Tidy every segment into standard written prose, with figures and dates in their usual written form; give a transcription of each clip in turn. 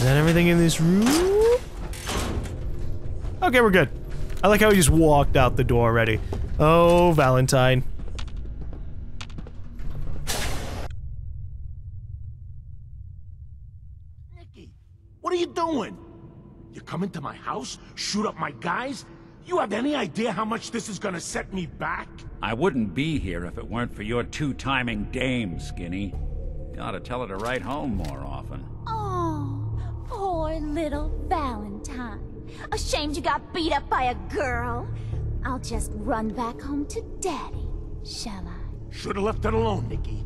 Is that everything in this room? Okay, we're good. I like how he just walked out the door already. Oh, Valentine. Nicky, what are you doing? You come into my house, shoot up my guys? You have any idea how much this is gonna set me back? I wouldn't be here if it weren't for your two-timing dame, Skinny. You ought to tell her to write home more often. Oh, poor little Valentine. Ashamed you got beat up by a girl? I'll just run back home to Daddy, shall I? Should've left it alone, Nicky.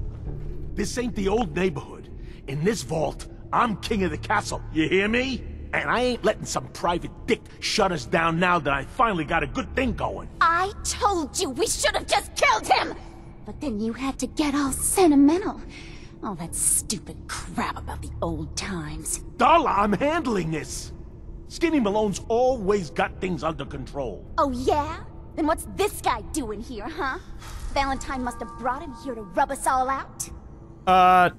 This ain't the old neighborhood. In this vault, I'm king of the castle, you hear me? And I ain't letting some private dick shut us down now that I finally got a good thing going. I told you we should have just killed him! But then you had to get all sentimental. All that stupid crap about the old times. Darla, I'm handling this. Skinny Malone's always got things under control. Oh yeah? Then what's this guy doing here, huh? Valentine must have brought him here to rub us all out?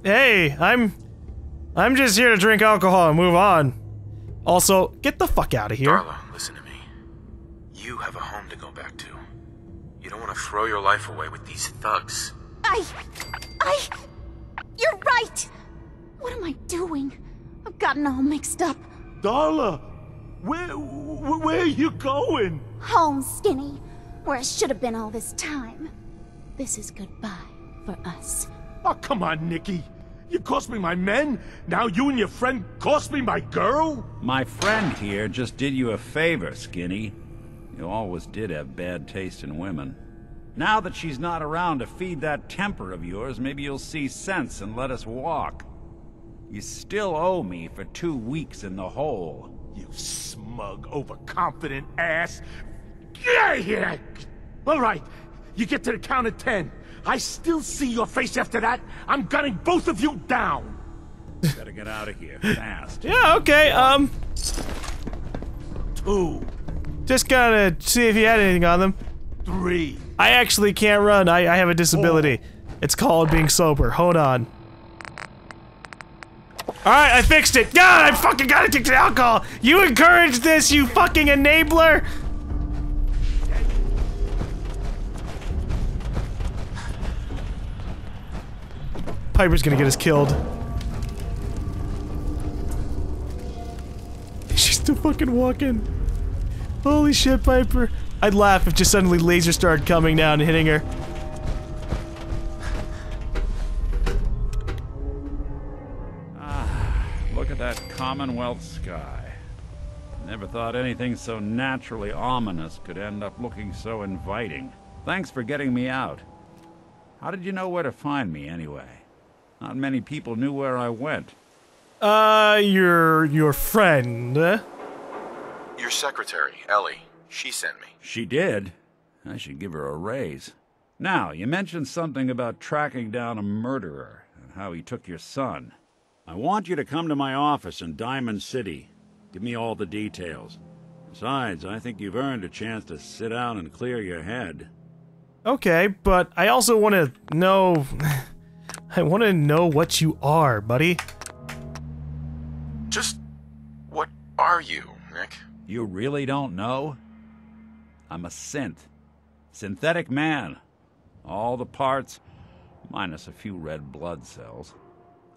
Hey, I'm just here to drink alcohol and move on. Also, get the fuck out of here. Darla, listen to me. You have a home to go back to. You don't want to throw your life away with these thugs. You're right! What am I doing? I've gotten all mixed up. Darla, where are you going? Home, Skinny, where I should have been all this time. This is goodbye for us. Oh, come on, Nicky. You cost me my men, now you and your friend cost me my girl? My friend here just did you a favor, Skinny. You always did have bad taste in women. Now that she's not around to feed that temper of yours, maybe you'll see sense and let us walk. You still owe me for 2 weeks in the hole. You smug, overconfident ass. Get out of here! All right, you get to the count of 10. I still see your face after that. I'm gunning both of you down. Better get out of here, fast. Yeah, okay, 2. just gotta see if you had anything on them. 3. I actually can't run. I have a disability. 4. It's called being sober. Hold on. Alright, I fixed it. God, I fucking gotta take the alcohol. You encouraged this, you fucking enabler. Piper's gonna get us killed. She's still fucking walking. Holy shit, Piper. I'd laugh if just suddenly lasers started coming down and hitting her. Look at that Commonwealth sky. Never thought anything so naturally ominous could end up looking so inviting. Thanks for getting me out. How did you know where to find me, anyway? Not many people knew where I went. Your friend? Your secretary, Ellie. She sent me. She did? I should give her a raise. Now, you mentioned something about tracking down a murderer and how he took your son. I want you to come to my office in Diamond City. Give me all the details. Besides, I think you've earned a chance to sit down and clear your head. Okay, but I also want to know... I want to know what you are, buddy. Just... what are you, Nick? You really don't know? I'm a synth. Synthetic man. All the parts, minus a few red blood cells.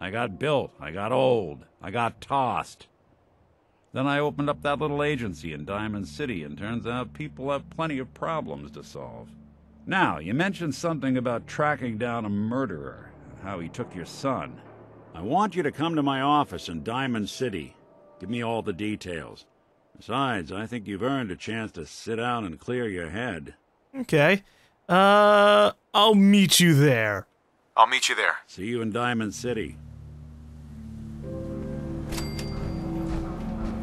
I got built, I got old, I got tossed. Then I opened up that little agency in Diamond City, and turns out people have plenty of problems to solve. Now, you mentioned something about tracking down a murderer, and how he took your son. I want you to come to my office in Diamond City. Give me all the details. Besides, I think you've earned a chance to sit down and clear your head. Okay. I'll meet you there. I'll meet you there. See you in Diamond City.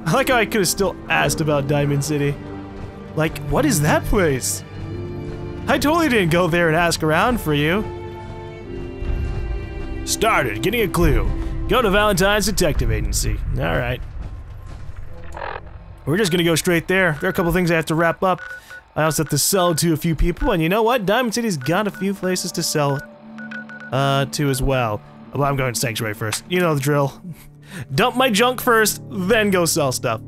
I like how I could have still asked about Diamond City. Like, what is that place? I totally didn't go there and ask around for you. Started getting a clue. Go to Valentine's Detective Agency. Alright. We're just gonna go straight there. There are a couple things I have to wrap up. I also have to sell to a few people, and you know what? Diamond City's got a few places to sell to as well. Well, I'm going to Sanctuary first. You know the drill. Dump my junk first, then go sell stuff.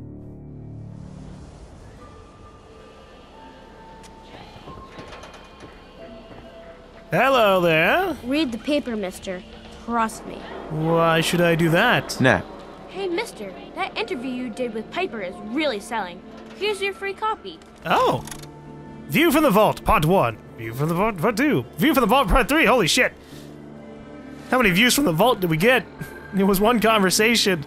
Hello there. Read the paper, mister. Trust me. Why should I do that? Nat. Hey, mister, that interview you did with Piper is really selling. Here's your free copy. Oh. View from the Vault, Part 1. View from the Vault, Part 2. View from the Vault, Part 3. Holy shit. How many views from the Vault did we get? It was one conversation.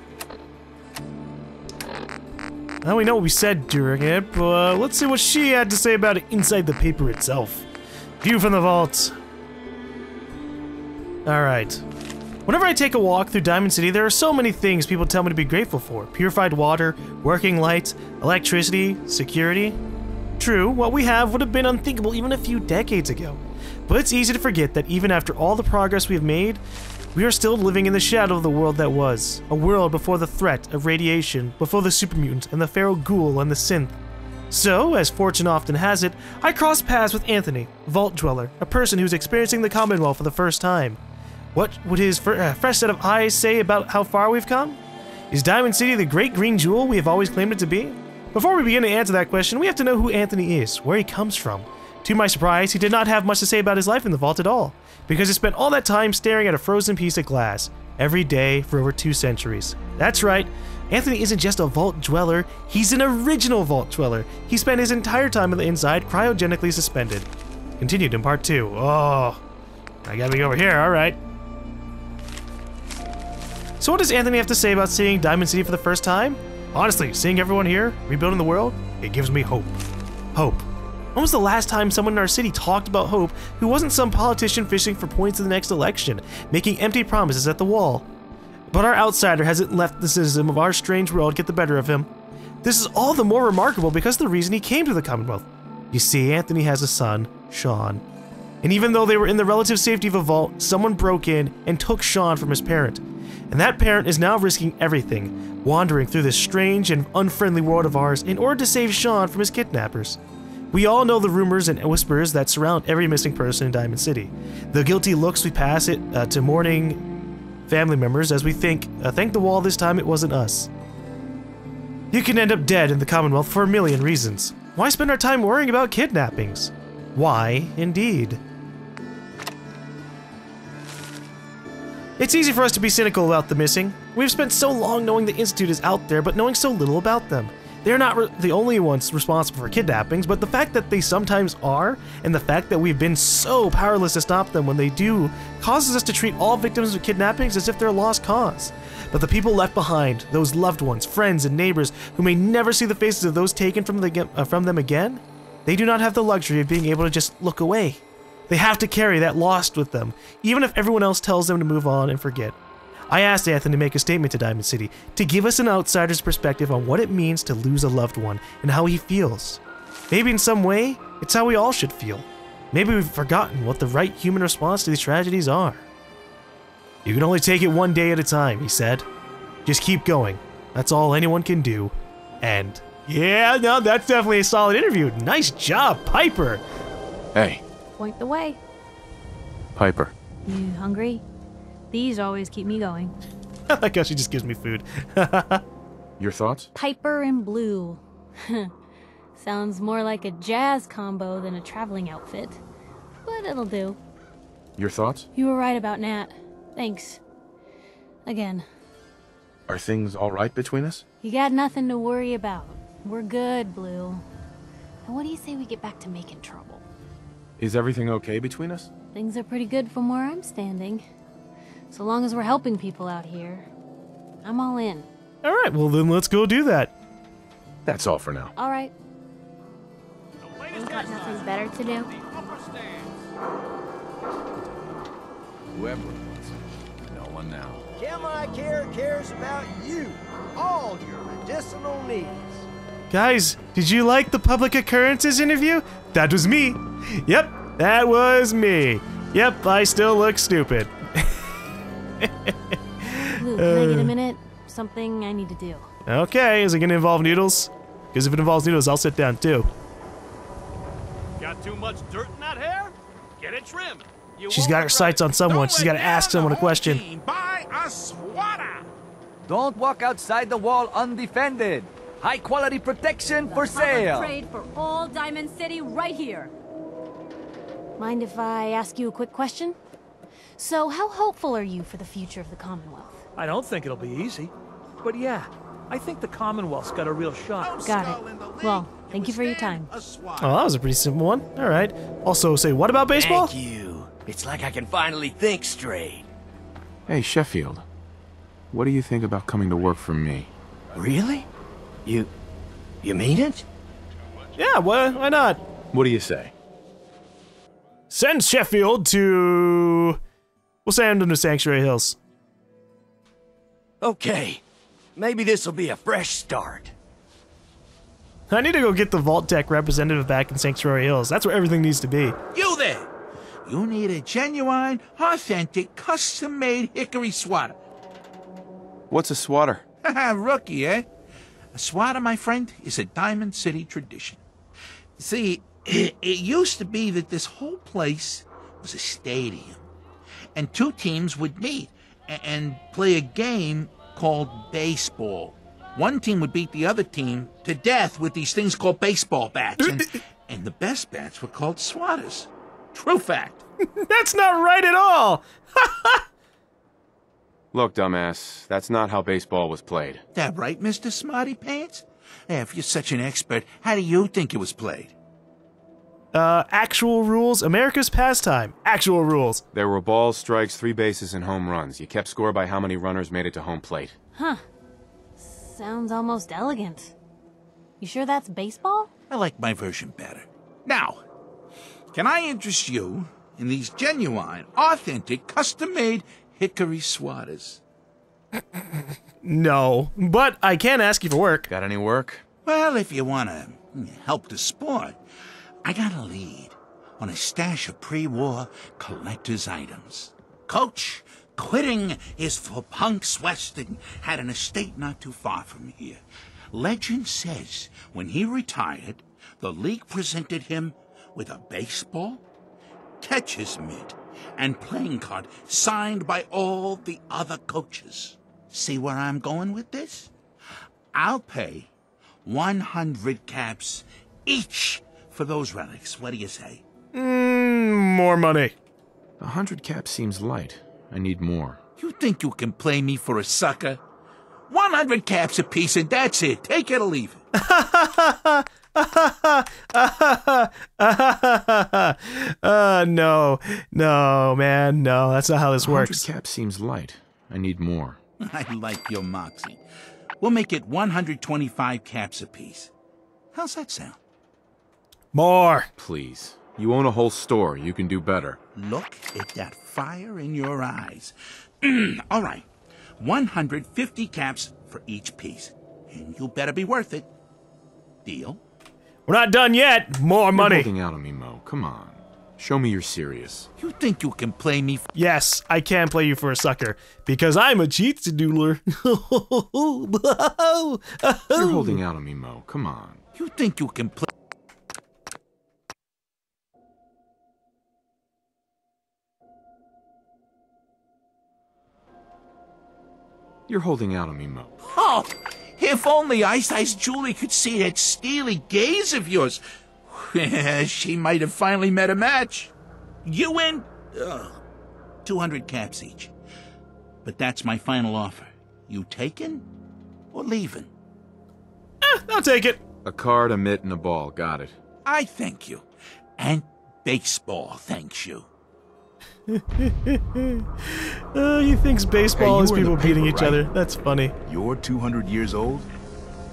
Now we know what we said during it, but let's see what she had to say about it inside the paper itself. View from the Vault. Alright. Whenever I take a walk through Diamond City, there are so many things people tell me to be grateful for. Purified water, working lights, electricity, security. True, what we have would have been unthinkable even a few decades ago. But it's easy to forget that even after all the progress we have made, we are still living in the shadow of the world that was. A world before the threat of radiation, before the supermutant and the feral ghoul and the synth. So, as fortune often has it, I crossed paths with Anthony, Vault Dweller, a person who's experiencing the Commonwealth for the first time. What would his fresh set of eyes say about how far we've come? Is Diamond City the great green jewel we have always claimed it to be? Before we begin to answer that question, we have to know who Anthony is, where he comes from. To my surprise, he did not have much to say about his life in the Vault at all, because he spent all that time staring at a frozen piece of glass, every day for over 2 centuries. That's right, Anthony isn't just a Vault Dweller, he's an original Vault Dweller. He spent his entire time on the inside cryogenically suspended. Continued in Part 2. Oh, I gotta be over here, alright. So what does Anthony have to say about seeing Diamond City for the first time? Honestly, seeing everyone here, rebuilding the world, it gives me hope. Hope. When was the last time someone in our city talked about hope who wasn't some politician fishing for points in the next election, making empty promises at the wall? But our outsider hasn't let the cynicism of our strange world get the better of him. This is all the more remarkable because of the reason he came to the Commonwealth. You see, Anthony has a son, Sean. And even though they were in the relative safety of a vault, someone broke in and took Sean from his parent. And that parent is now risking everything, wandering through this strange and unfriendly world of ours in order to save Sean from his kidnappers. We all know the rumors and whispers that surround every missing person in Diamond City. The guilty looks we pass it to mourning family members as we thank the wall this time it wasn't us. You can end up dead in the Commonwealth for a million reasons. Why spend our time worrying about kidnappings? Why, indeed? It's easy for us to be cynical about the missing. We've spent so long knowing the Institute is out there, but knowing so little about them. They're not the only ones responsible for kidnappings, but the fact that they sometimes are, and the fact that we've been so powerless to stop them when they do, causes us to treat all victims of kidnappings as if they're a lost cause. But the people left behind, those loved ones, friends, and neighbors who may never see the faces of those taken from them again, they do not have the luxury of being able to just look away. They have to carry that lost with them, even if everyone else tells them to move on and forget. I asked Anthony to make a statement to Diamond City, to give us an outsider's perspective on what it means to lose a loved one and how he feels. Maybe in some way, it's how we all should feel. Maybe we've forgotten what the right human response to these tragedies are. You can only take it one day at a time, he said. Just keep going. That's all anyone can do. And yeah, no, that's definitely a solid interview. Nice job, Piper. Hey, Point the way. Piper. You hungry? These always keep me going. I like how she just gives me food. Your thoughts? Piper and Blue. Sounds more like a jazz combo than a traveling outfit. But it'll do. Your thoughts? You were right about Nat. Thanks. Again. Are things all right between us? You got nothing to worry about. We're good, Blue. Now what do you say we get back to making trouble? Is everything okay between us? Things are pretty good from where I'm standing. So long as we're helping people out here, I'm all in. All right, well then let's go do that. That's all for now. All right. Ain't got nothing better to do? Whoever it was, no one now. GaLm cares about you, all your medicinal needs. Guys, did you like the public occurrences interview? That was me. Yep, that was me. Yep, I still look stupid. Blue, can I get a minute? Something I need to do. Okay, is it gonna involve noodles? Because if it involves noodles, I'll sit down too. Got too much dirt in that hair? Get it trimmed. She's got her sights on someone. She's got to ask someone a question. Buy a swatter. Don't walk outside the wall undefended. High quality protection for sale. Trade for all Diamond City right here. Mind if I ask you a quick question? So, how hopeful are you for the future of the Commonwealth? I don't think it'll be easy. But yeah, I think the Commonwealth's got a real shot. Got it. Well, thank you for your time. Oh, that was a pretty simple one. All right. Also, say what about baseball? Thank you. It's like I can finally think straight. Hey, Sheffield. What do you think about coming to work for me? Really? You mean it? Yeah, why not? What do you say? Send Sheffield to... We'll send him to Sanctuary Hills. Okay. Maybe this'll be a fresh start. I need to go get the Vault Tech representative back in Sanctuary Hills. That's where everything needs to be. You there! You need a genuine, authentic, custom-made hickory swatter. What's a swatter? Haha, rookie, eh? A swatter, my friend, is a Diamond City tradition. See, it used to be that this whole place was a stadium, and two teams would meet and play a game called baseball. One team would beat the other team to death with these things called baseball bats, and the best bats were called swatters. True fact. That's not right at all! Look, dumbass, that's not how baseball was played. That right, Mr. Smarty Pants? If you're such an expert, how do you think it was played? Actual rules. America's pastime. Actual rules. There were balls, strikes, 3 bases, and home runs. You kept score by how many runners made it to home plate. Huh. Sounds almost elegant. You sure that's baseball? I like my version better. Now, can I interest you in these genuine, authentic, custom-made hickory swatters? No, but I can ask you for work. Got any work? Well, if you want to help the sport, I got a lead on a stash of pre-war collector's items. Coach, quitting is for punks west and had an estate not too far from here. Legend says when he retired, the league presented him with a baseball, catcher's mitt, and playing card signed by all the other coaches. See where I'm going with this? I'll pay 100 caps each for those relics. What do you say? More money. 100 caps seems light. I need more. You think you can play me for a sucker? 100 caps apiece and that's it. Take it or leave it. No, man, no. That's not how this works. 100 caps seems light. I need more. I like your moxie. We'll make it 125 caps apiece. How's that sound? More. Please. You own a whole store. You can do better. Look at that fire in your eyes. All right. 150 caps for each piece. And you better be worth it. Deal? We're not done yet. More money. You're holding out on me, Mo. Come on. Show me you're serious. You think you can play me? Yes, I can play you for a sucker. Because I'm a cheat-doodler. You're holding out on me, Mo. Come on. You think you can play? You're holding out on me, Mo. Oh, if only Ice Julie could see that steely gaze of yours. She might have finally met a match. You win 200 caps each. But that's my final offer. You taking or leaving? I'll take it. A card, a mitt, and a ball. Got it. I thank you. And baseball thanks you. He thinks baseball is people beating each other. That's funny. You're 200 years old?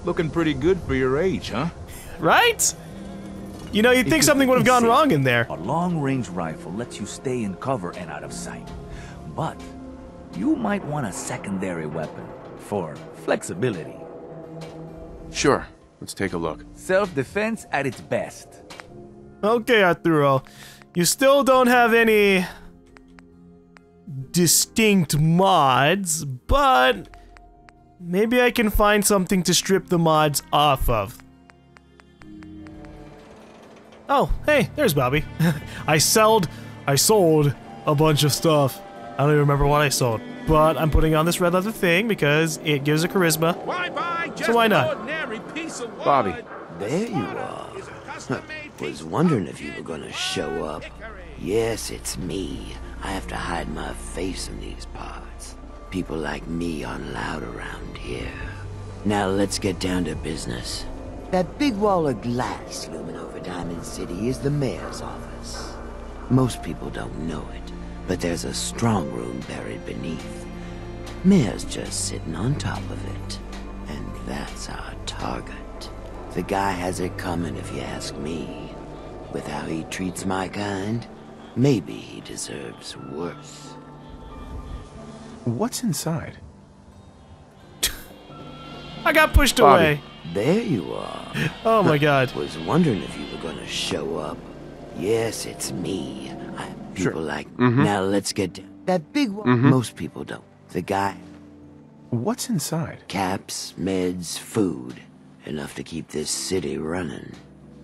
Looking pretty good for your age, huh? Right? You know, you'd think something would have gone wrong in there. A long-range rifle lets you stay in cover and out of sight. But you might want a secondary weapon for flexibility. Sure. Let's take a look. Self-defense at its best. Okay, Arturo. You still don't have any distinct mods, but maybe I can find something to strip the mods off of. Oh, hey, there's Bobby. I sold a bunch of stuff. I don't even remember what I sold, but I'm putting on this red leather thing because it gives it charisma. So why not? Bobby. There you are. Was wondering if you were gonna show up. Yes, it's me. I have to hide my face in these parts. People like me aren't allowed around here. Now let's get down to business. That big wall of glass looming over Diamond City is the mayor's office. Most people don't know it, but there's a strong room buried beneath. Mayor's just sitting on top of it. And that's our target. The guy has it coming if you ask me. With how he treats my kind, maybe he deserves worse. What's inside? I got pushed Bobby. away. There you are. Oh my god. Was wondering if you were gonna show up. Yes, it's me. People like... Now let's get down. That big one. Most people don't. The guy... What's inside? Caps, meds, food. Enough to keep this city running.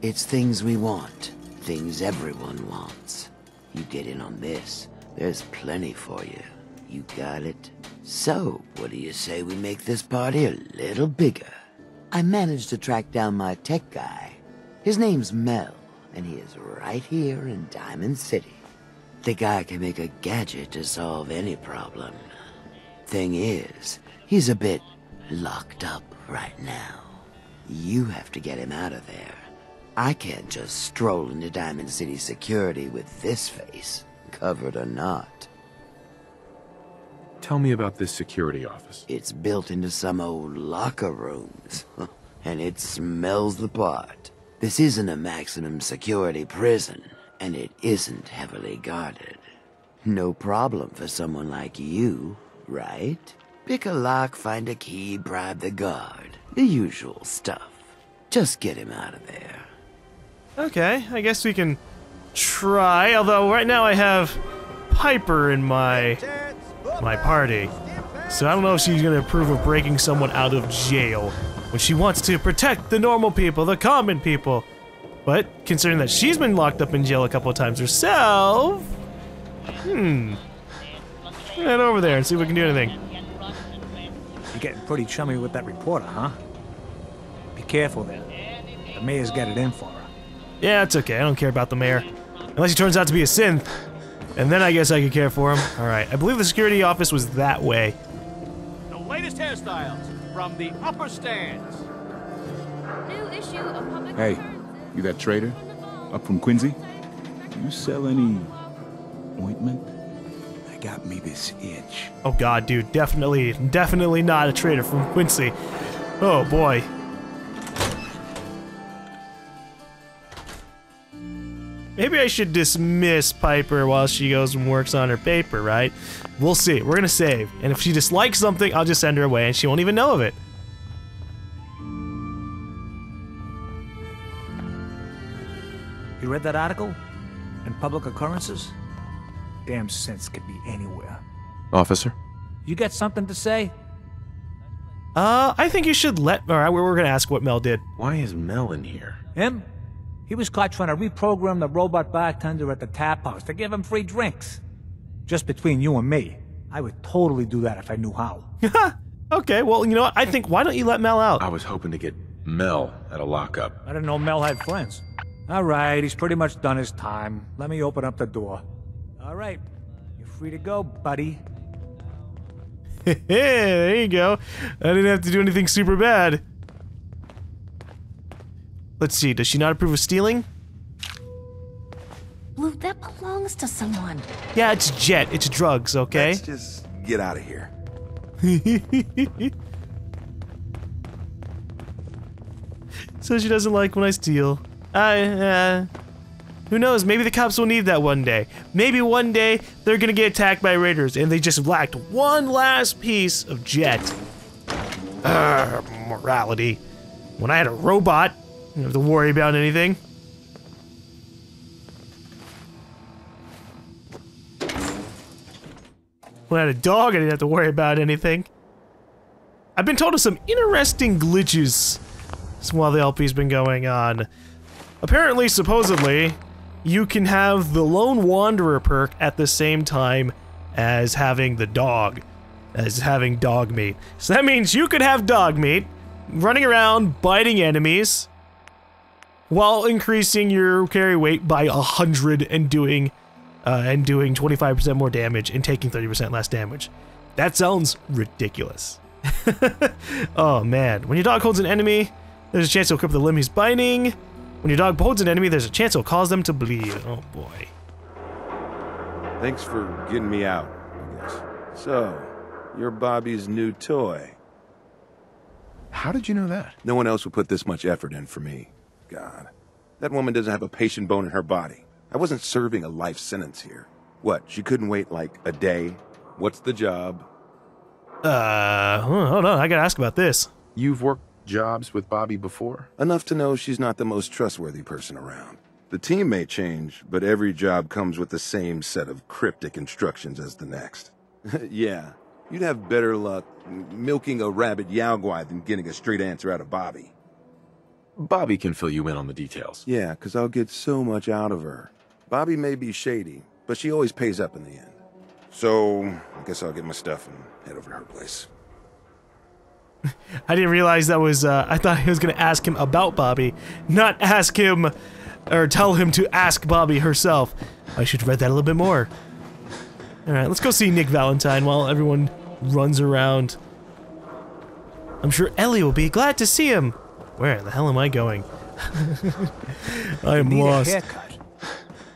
It's things we want. Things everyone wants. You get in on this, there's plenty for you. You got it? So, what do you say we make this party a little bigger? I managed to track down my tech guy. His name's Mel, and he is right here in Diamond City. The guy can make a gadget to solve any problem. Thing is, he's a bit locked up right now. You have to get him out of there. I can't just stroll into Diamond City security with this face, covered or not. Tell me about this security office. It's built into some old locker rooms, and it smells the part. This isn't a maximum security prison, and it isn't heavily guarded. No problem for someone like you, right? Pick a lock, find a key, bribe the guard. The usual stuff. Just get him out of there. Okay, I guess we can try, although right now I have Piper in my party. So I don't know if she's gonna approve of breaking someone out of jail when she wants to protect the normal people, the common people. But considering that she's been locked up in jail a couple of times herself, head over there and see if we can do anything. You're getting pretty chummy with that reporter, huh? Be careful there. The mayor's got it in for her. Yeah, it's okay. I don't care about the mayor. Unless he turns out to be a synth. And then I guess I could care for him. Alright, I believe the security office was that way. The latest hairstyles from the upper stands. New issue of Public Hey, you that trader? Up from Quincy? Do you sell any ointment? I got me this itch. Oh god, dude. Definitely not a trader from Quincy. Oh boy. Maybe I should dismiss Piper while she goes and works on her paper, right? We'll see. We're gonna save. And if she dislikes something, I'll just send her away and she won't even know of it. You read that article? In Public Occurrences? Damn sense could be anywhere. Officer? You got something to say? I think you should let... Alright, we're gonna ask what Mel did. Why is Mel in here? Him? He was caught trying to reprogram the robot bartender at the tap house to give him free drinks. Just between you and me, I would totally do that if I knew how. Okay, well, you know what? I think, why don't you let Mel out? I was hoping to get Mel at a lockup. I didn't know Mel had friends. All right, he's pretty much done his time. Let me open up the door. All right, you're free to go, buddy. There you go. I didn't have to do anything super bad. Let's see, does she not approve of stealing? Blue, that belongs to someone. Yeah, it's jet. It's drugs, okay? Let's just get out of here. So she doesn't like when I steal. Who knows? Maybe the cops will need that one day. Maybe one day they're gonna get attacked by raiders and they just lacked one last piece of jet. Morality. When I had a robot, I didn't have to worry about anything. When I had a dog, I didn't have to worry about anything. I've been told of some interesting glitches while the LP's been going on. Apparently, supposedly, you can have the Lone Wanderer perk at the same time as having the dog. as having dog meat. So that means you could have dog meat, running around biting enemies, while increasing your carry weight by 100 and doing 25% more damage and taking 30% less damage. That sounds ridiculous. Oh man, when your dog holds an enemy, there's a chance to equip the limb he's biting. When your dog holds an enemy, there's a chance it'll cause them to bleed. Oh boy. Thanks for getting me out, I guess. So, you're Bobby's new toy. How did you know that? No one else would put this much effort in for me. God. That woman doesn't have a patient bone in her body. I wasn't serving a life sentence here. What, she couldn't wait like a day? What's the job? Hold on, I gotta ask about this. You've worked jobs with Bobby before? Enough to know she's not the most trustworthy person around. The team may change, but every job comes with the same set of cryptic instructions as the next. Yeah, you'd have better luck milking a rabid Yaogwai than getting a straight answer out of Bobby. Bobby can fill you in on the details. Yeah, because I'll get so much out of her. Bobby may be shady, but she always pays up in the end. So, I guess I'll get my stuff and head over to her place. I didn't realize that was, I thought he was gonna ask him about Bobby, not ask him, or tell him to ask Bobby herself. I should have read that a little bit more. Alright, let's go see Nick Valentine while everyone runs around. I'm sure Ellie will be glad to see him. Where the hell am I going? I am lost. A haircut.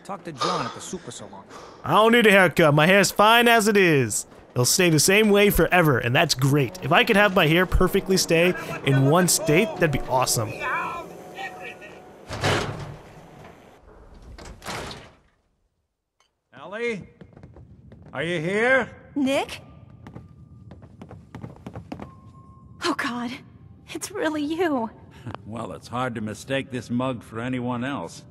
Talk to John at the super salon. I don't need a haircut. My hair's fine as it is. It'll stay the same way forever, and that's great. If I could have my hair perfectly stay in one state, that'd be awesome. Ellie? Are you here? Nick? Oh God, it's really you. Well, it's hard to mistake this mug for anyone else.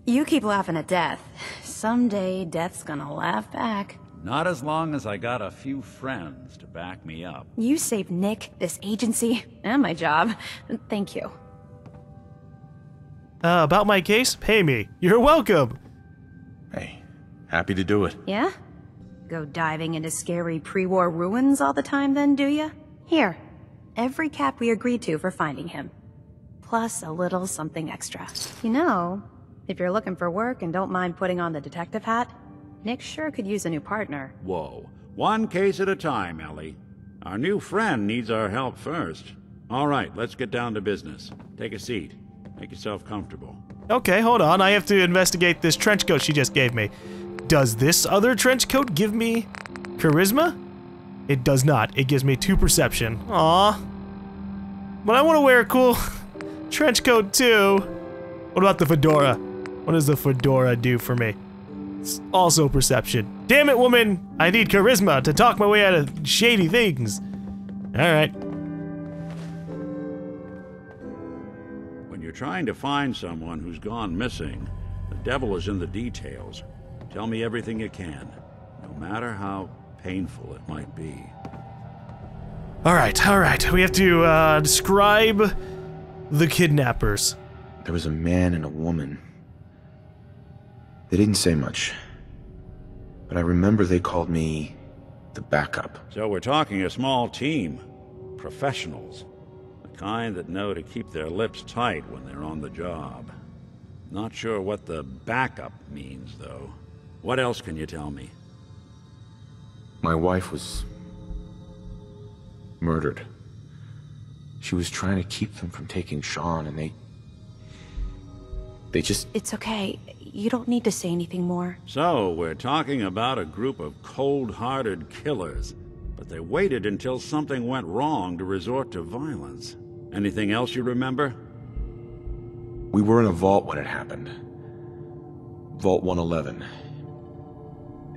You keep laughing at death. Someday, death's gonna laugh back. Not as long as I got a few friends to back me up. You saved Nick, this agency, and my job. Thank you. About my case? Pay me. You're welcome. Hey, happy to do it. Yeah? Go diving into scary pre-war ruins all the time then, do ya? Here, every cap we agreed to for finding him. Plus a little something extra. You know, if you're looking for work and don't mind putting on the detective hat, Nick sure could use a new partner. Whoa. One case at a time, Ellie. Our new friend needs our help first. All right, let's get down to business. Take a seat. Make yourself comfortable. Okay, hold on. I have to investigate this trench coat she just gave me. Does this other trench coat give me charisma? It does not. It gives me 2 perception. Aww. But I want to wear a cool trench coat too. What about the fedora? What does the fedora do for me? It's also perception. Damn it, woman! I need charisma to talk my way out of shady things. Alright. When you're trying to find someone who's gone missing, the devil is in the details. Tell me everything you can, no matter how painful it might be. Alright. We have to describe the kidnappers. There was a man and a woman. They didn't say much, but I remember they called me the backup. So we're talking a small team. Professionals. The kind that know to keep their lips tight when they're on the job. Not sure what the backup means, though. What else can you tell me? My wife was murdered. She was trying to keep them from taking Sean, and they just... It's okay. You don't need to say anything more. So, we're talking about a group of cold-hearted killers, but they waited until something went wrong to resort to violence. Anything else you remember? We were in a vault when it happened. Vault 111.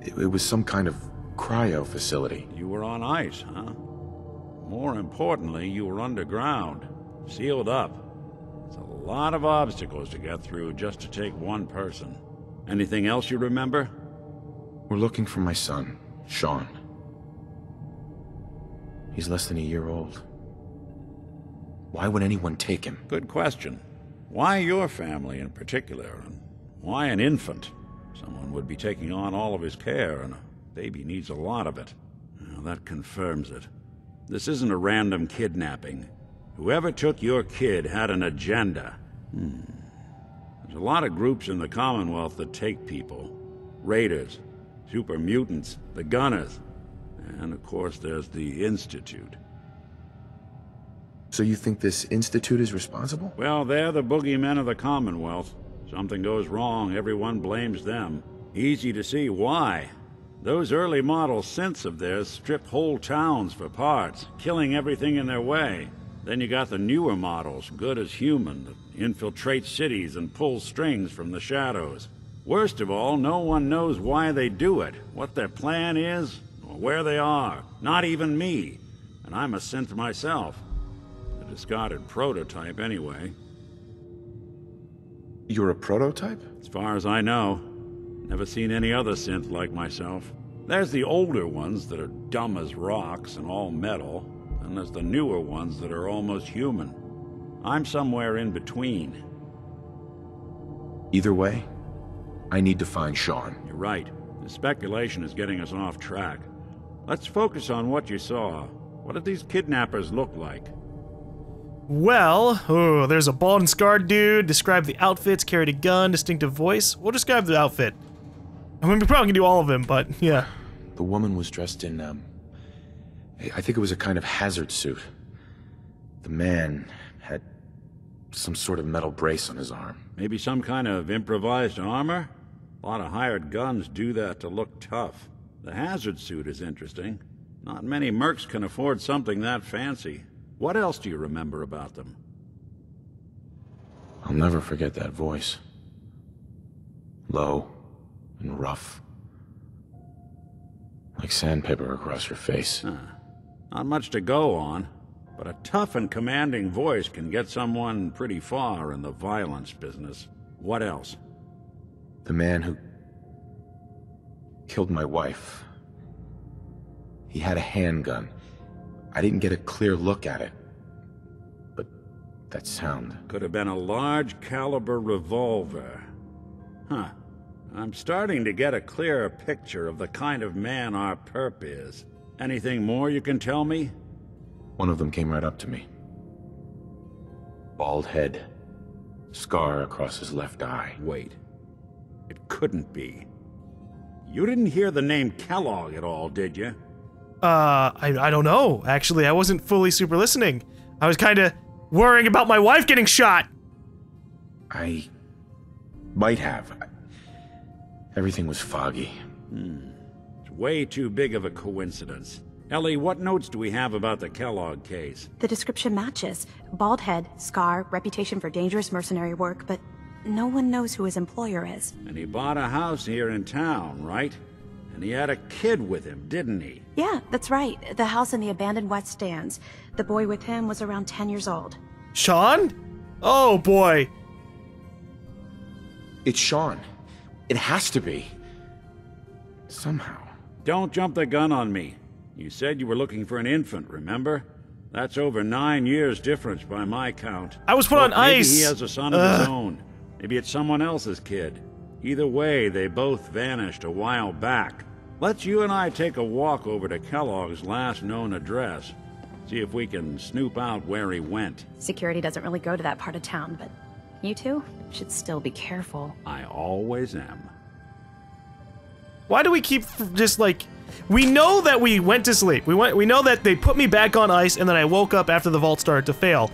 It was some kind of cryo facility. You were on ice, huh? More importantly, you were underground, sealed up. It's a lot of obstacles to get through just to take one person. Anything else you remember? We're looking for my son, Sean. He's less than a year old. Why would anyone take him? Good question. Why your family in particular, and why an infant? Someone would be taking on all of his care, and a baby needs a lot of it. Well, that confirms it. This isn't a random kidnapping. Whoever took your kid had an agenda. There's a lot of groups in the Commonwealth that take people. Raiders, super mutants, the Gunners, and of course there's the Institute. So you think this Institute is responsible? Well, they're the boogeymen of the Commonwealth. Something goes wrong, everyone blames them. Easy to see why. Those early model synths of theirs strip whole towns for parts, killing everything in their way. Then you got the newer models, good as human, that infiltrate cities and pull strings from the shadows. Worst of all, no one knows why they do it, what their plan is, or where they are. Not even me. And I'm a synth myself. A discarded prototype, anyway. You're a prototype? As far as I know. Never seen any other synth like myself. There's the older ones that are dumb as rocks and all metal, and there's the newer ones that are almost human. I'm somewhere in between. Either way, I need to find Sean. You're right. The speculation is getting us off track. Let's focus on what you saw. What did these kidnappers look like? Well, there's a bald and scarred dude. Describe the outfits, carried a gun, distinctive voice. We'll describe the outfit. I mean, we probably can do all of them, but yeah. The woman was dressed in, I think it was a kind of hazard suit. The man had some sort of metal brace on his arm. Maybe some kind of improvised armor? A lot of hired guns do that to look tough. The hazard suit is interesting. Not many mercs can afford something that fancy. What else do you remember about them? I'll never forget that voice. Low and rough. Like sandpaper across your face. Not much to go on, but a tough and commanding voice can get someone pretty far in the violence business. What else? The man who killed my wife. He had a handgun. I didn't get a clear look at it. But that sound. Could have been a large caliber revolver. Huh. I'm starting to get a clearer picture of the kind of man our perp is. Anything more you can tell me? One of them came right up to me. Bald head. Scar across his left eye. Wait. It couldn't be. You didn't hear the name Kellogg at all, did you? I don't know. Actually, I wasn't fully super listening. I was kinda worrying about my wife getting shot. I might have. Everything was foggy. It's way too big of a coincidence. Ellie, what notes do we have about the Kellogg case? The description matches. Bald head, scar, reputation for dangerous mercenary work, but no one knows who his employer is. And he bought a house here in town, right? And he had a kid with him, didn't he? Yeah, that's right. The house in the abandoned West Stands. The boy with him was around 10 years old. Sean? Oh boy. It's Sean. It has to be. Somehow. Don't jump the gun on me. You said you were looking for an infant, remember? That's over 9 years difference by my count. I was put on ice. Maybe he has a son of his own. Maybe it's someone else's kid. Either way, they both vanished a while back. Let's you and I take a walk over to Kellogg's last known address. See if we can snoop out where he went. Security doesn't really go to that part of town, but you two should still be careful. I always am. Why do we keep just like... We know that we went to sleep. We know that they put me back on ice and then I woke up after the vault started to fail.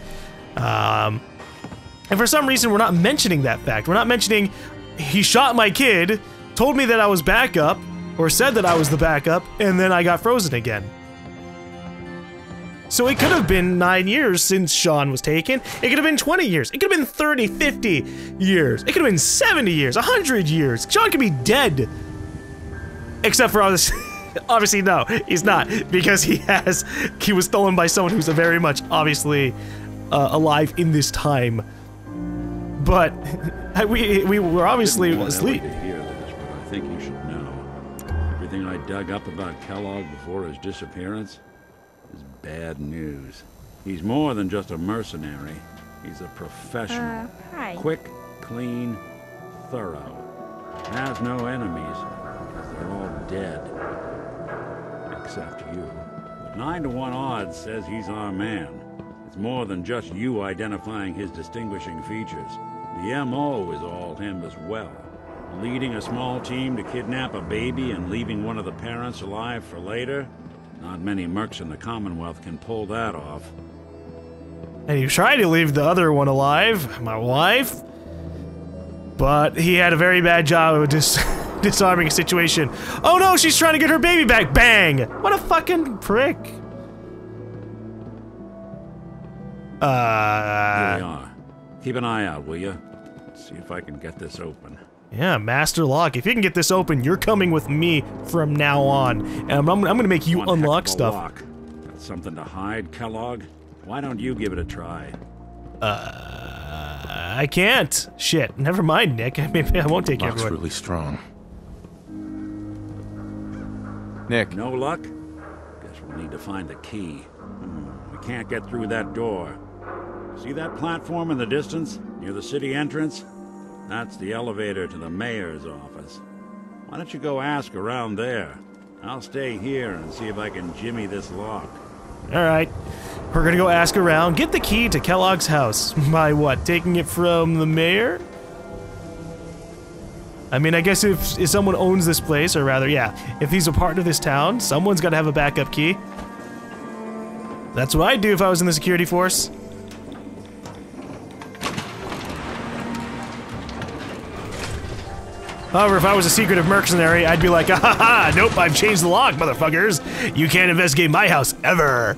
And for some reason we're not mentioning that fact. We're not mentioning he shot my kid, told me that I was backup, or said that I was the backup, and then I got frozen again. So it could have been 9 years since Sean was taken. It could have been 20 years. It could have been 30, 50 years. It could have been 70 years, 100 years. Sean could be dead. Except for obviously no, he's not, because he was stolen by someone who's very much obviously alive in this time. But we were obviously asleep. To hear this, but I think you should know. Everything I dug up about Kellogg before his disappearance is bad news. He's more than just a mercenary. He's a professional. Hi. Quick, clean, thorough. Has no enemies. They're all dead. except you. 9 to 1 odds says he's our man. It's more than just you identifying his distinguishing features. The MO is all him as well. Leading a small team to kidnap a baby and leaving one of the parents alive for later? Not many mercs in the Commonwealth can pull that off. And he tried to leave the other one alive, my wife. But he had a very bad job of disarming a situation. Oh no, she's trying to get her baby back! Bang! What a fucking prick. Here we are. Keep an eye out, will you? See if I can get this open. Yeah, master lock. If you can get this open, you're coming with me from now on. And I'm gonna make you unlock stuff. Lock. Got something to hide, Kellogg? Why don't you give it a try? I can't. Shit. Never mind, Nick. Maybe I won't take you everywhere. Lock's really strong. Nick. No luck? Guess we'll need to find the key. We can't get through that door. See that platform in the distance, near the city entrance? That's the elevator to the mayor's office. Why don't you go ask around there? I'll stay here and see if I can jimmy this lock. Alright. We're gonna go ask around. Get the key to Kellogg's house. By what? Taking it from the mayor? I mean, I guess if someone owns this place, or rather, yeah, if he's a part of this town, someone's gotta have a backup key. That's what I'd do if I was in the security force. However, if I was a secretive mercenary, I'd be like, ah ha ha, nope, I've changed the lock, motherfuckers. You can't investigate my house, ever.